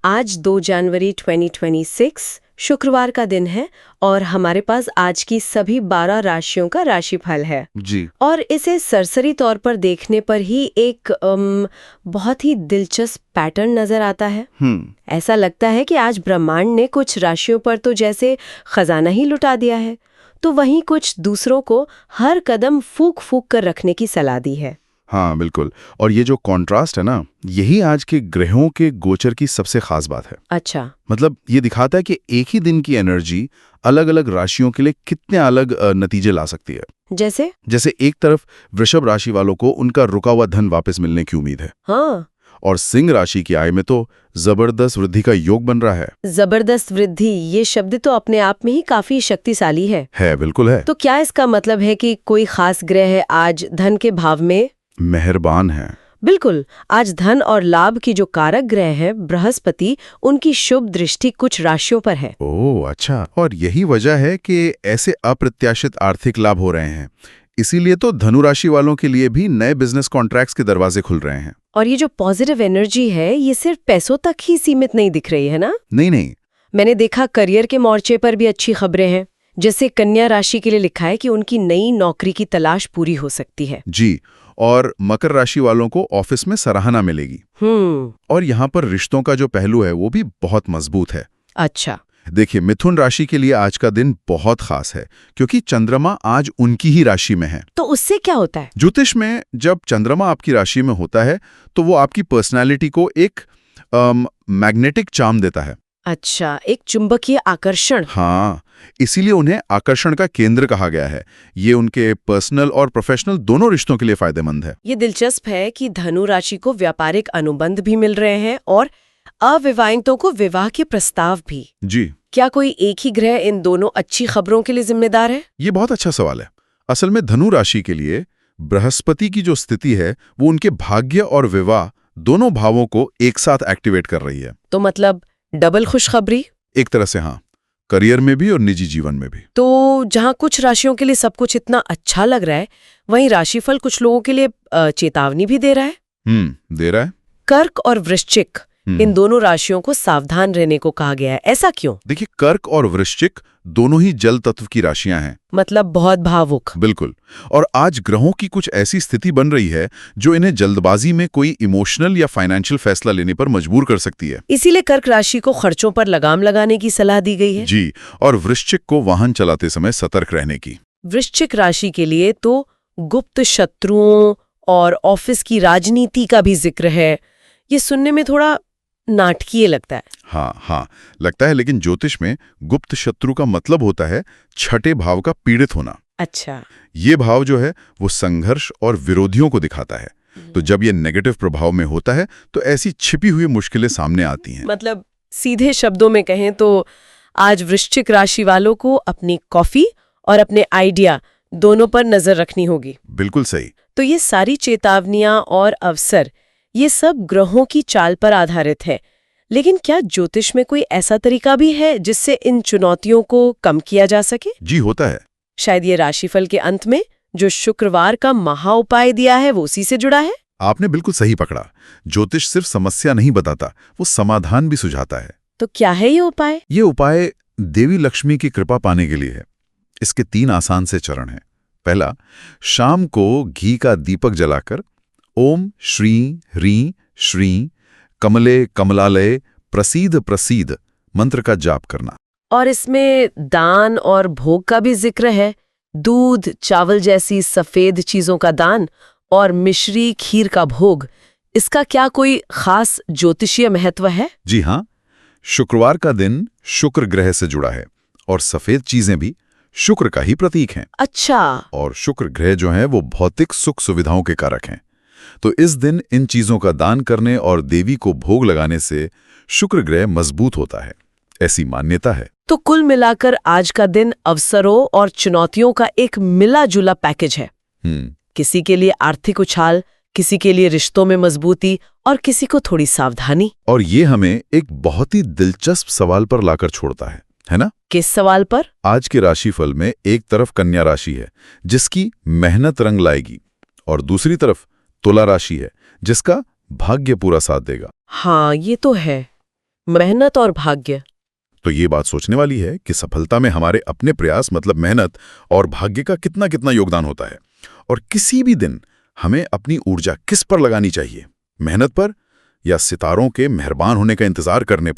आज 2 जनवरी 2026 शुक्रवार का दिन है और हमारे पास आज की सभी 12 राशियों का राशिफल है जी। और इसे सरसरी तौर पर देखने पर ही एक बहुत ही दिलचस्प पैटर्न नजर आता है। ऐसा लगता है कि आज ब्रह्मांड ने कुछ राशियों पर तो जैसे खजाना ही लुटा दिया है, तो वहीं कुछ दूसरों को हर कदम फूक फूक कर रखने की सलाह दी है। हाँ बिल्कुल, और ये जो कॉन्ट्रास्ट है ना, यही आज के ग्रहों के गोचर की सबसे खास बात है। अच्छा। मतलब ये दिखाता है कि एक ही दिन की एनर्जी अलग अलग राशियों के लिए कितने अलग नतीजे ला सकती है। जैसे एक तरफ वृषभ राशि वालों को उनका रुका हुआ धन वापस मिलने की उम्मीद है। हाँ। और सिंह राशि की आय में तो जबरदस्त वृद्धि का योग बन रहा है। जबरदस्त वृद्धि, ये शब्द तो अपने आप में ही काफी शक्तिशाली है। बिल्कुल है। तो क्या इसका मतलब है कि कोई खास ग्रह आज धन के भाव में मेहरबान है? बिल्कुल। आज धन और लाभ की जो कारक ग्रह है बृहस्पति, उनकी शुभ दृष्टि कुछ राशियों पर है। ओह अच्छा, और यही वजह है कि ऐसे अप्रत्याशित आर्थिक लाभ हो रहे हैं। इसीलिए तो धनु राशि वालों के लिए भी नए बिजनेस कॉन्ट्रैक्ट्स के दरवाजे खुल रहे हैं। और ये जो पॉजिटिव एनर्जी है, ये सिर्फ पैसों तक ही सीमित नहीं दिख रही है ना? नहीं। मैंने देखा करियर के मोर्चे पर भी अच्छी खबरें हैं। जैसे कन्या राशि के लिए लिखा है कि उनकी नई नौकरी की तलाश पूरी हो सकती है। जी, और मकर राशि वालों को ऑफिस में सराहना मिलेगी। और यहाँ पर रिश्तों का जो पहलू है वो भी बहुत मजबूत है। अच्छा। देखिए, मिथुन राशि के लिए आज का दिन बहुत खास है क्योंकि चंद्रमा आज उनकी ही राशि में है। तो उससे क्या होता है? ज्योतिष में जब चंद्रमा आपकी राशि में होता है तो वो आपकी पर्सनालिटी को एक मैग्नेटिक चार्म देता है। अच्छा, एक चुंबकीय आकर्षण। हाँ, इसीलिए उन्हें आकर्षण का केंद्र कहा गया है। ये उनके पर्सनल और प्रोफेशनल दोनों रिश्तों के लिए फायदेमंद है। ये दिलचस्प है कि धनु राशि को व्यापारिक अनुबंध भी मिल रहे हैं और अविवाहितों को विवाह के प्रस्ताव भी। जी। क्या कोई एक ही ग्रह इन दोनों अच्छी खबरों के लिए जिम्मेदार है? ये बहुत अच्छा सवाल है। असल में धनु राशि के लिए बृहस्पति की जो स्थिति है वो उनके भाग्य और विवाह दोनों भावों को एक साथ एक्टिवेट कर रही है। तो मतलब डबल खुशखबरी? एक तरह से हाँ, करियर में भी और निजी जीवन में भी। तो जहाँ कुछ राशियों के लिए सब कुछ इतना अच्छा लग रहा है, वहीं राशिफल कुछ लोगों के लिए चेतावनी भी दे रहा है। दे रहा है। कर्क और वृश्चिक, इन दोनों राशियों को सावधान रहने को कहा गया है। ऐसा क्यों? देखिए, कर्क और वृश्चिक दोनों ही जल तत्व की राशियां हैं। मतलब बहुत भावुक। बिल्कुल। और आज ग्रहों की कुछ ऐसी स्थिति बन रही है जो इन्हें जल्दबाजी में कोई इमोशनल या फाइनेंशियल फैसला लेने पर मजबूर कर सकती है। इसीलिए कर्क राशि को खर्चों पर लगाम लगाने की सलाह दी गई है। जी, और वृश्चिक को वाहन चलाते समय सतर्क रहने की। वृश्चिक राशि के लिए तो गुप्त शत्रुओं और ऑफिस की राजनीति का भी जिक्र है। ये सुनने में थोड़ा नाटकीय लगता है। हाँ, लगता है, लेकिन ज्योतिष में गुप्त शत्रु का मतलब होता है छठे भाव का पीड़ित होना। अच्छा। ये भाव जो है वो संघर्ष और विरोधियों को दिखाता है। तो जब ये नेगेटिव प्रभाव में होता है तो ऐसी छिपी हुई मुश्किलें सामने आती हैं। मतलब सीधे शब्दों में कहें तो आज वृश्चिक राशि वालों को अपनी कॉफी और अपने आइडिया दोनों पर नजर रखनी होगी। बिल्कुल सही। तो ये सारी चेतावनियां और अवसर, ये सब ग्रहों की चाल पर आधारित है। लेकिन क्या ज्योतिष में कोई ऐसा तरीका भी है जिससे इन चुनौतियों को कम किया जा सके? जी, होता है। शायद ये राशिफल के अंत में जो शुक्रवार का महा उपाय दिया है वो उसी से जुड़ा है। आपने बिल्कुल सही पकड़ा। ज्योतिष सिर्फ समस्या नहीं बताता, वो समाधान भी सुझाता है। तो क्या है ये उपाय? ये उपाय देवी लक्ष्मी की कृपा पाने के लिए है। इसके 3 आसान से चरण हैं। पहला, शाम को घी का दीपक जलाकर ओम श्री ह्रीं श्री कमले कमलालय प्रसीद प्रसीद मंत्र का जाप करना। और इसमें दान और भोग का भी जिक्र है। दूध, चावल जैसी सफेद चीजों का दान और मिश्री खीर का भोग। इसका क्या कोई खास ज्योतिषीय महत्व है? जी हाँ, शुक्रवार का दिन शुक्र ग्रह से जुड़ा है और सफेद चीजें भी शुक्र का ही प्रतीक हैं। अच्छा। और शुक्र ग्रह जो है वो भौतिक सुख सुविधाओं के कारक हैं। तो इस दिन इन चीजों का दान करने और देवी को भोग लगाने से शुक्र ग्रह मजबूत होता है, ऐसी मान्यता है। तो कुल मिलाकर आज का दिन अवसरों और चुनौतियों का एक मिला जुला पैकेज है। किसी के लिए आर्थिक उछाल, किसी के लिए रिश्तों में मजबूती और किसी को थोड़ी सावधानी। और ये हमें एक बहुत ही दिलचस्प सवाल पर लाकर छोड़ता है ना? किस सवाल पर? आज के राशिफल में एक तरफ कन्या राशि है जिसकी मेहनत रंग लाएगी और दूसरी तरफ तुला राशि है जिसका भाग्य पूरा साथ देगा। हाँ, ये तो है। मेहनत और भाग्य। तो ये बात सोचने वाली है कि सफलता में हमारे अपने प्रयास मतलब मेहनत और भाग्य का कितना कितना योगदान होता है। और किसी भी दिन हमें अपनी ऊर्जा किस पर लगानी चाहिए, मेहनत पर या सितारों के मेहरबान होने का इंतजार करने पर?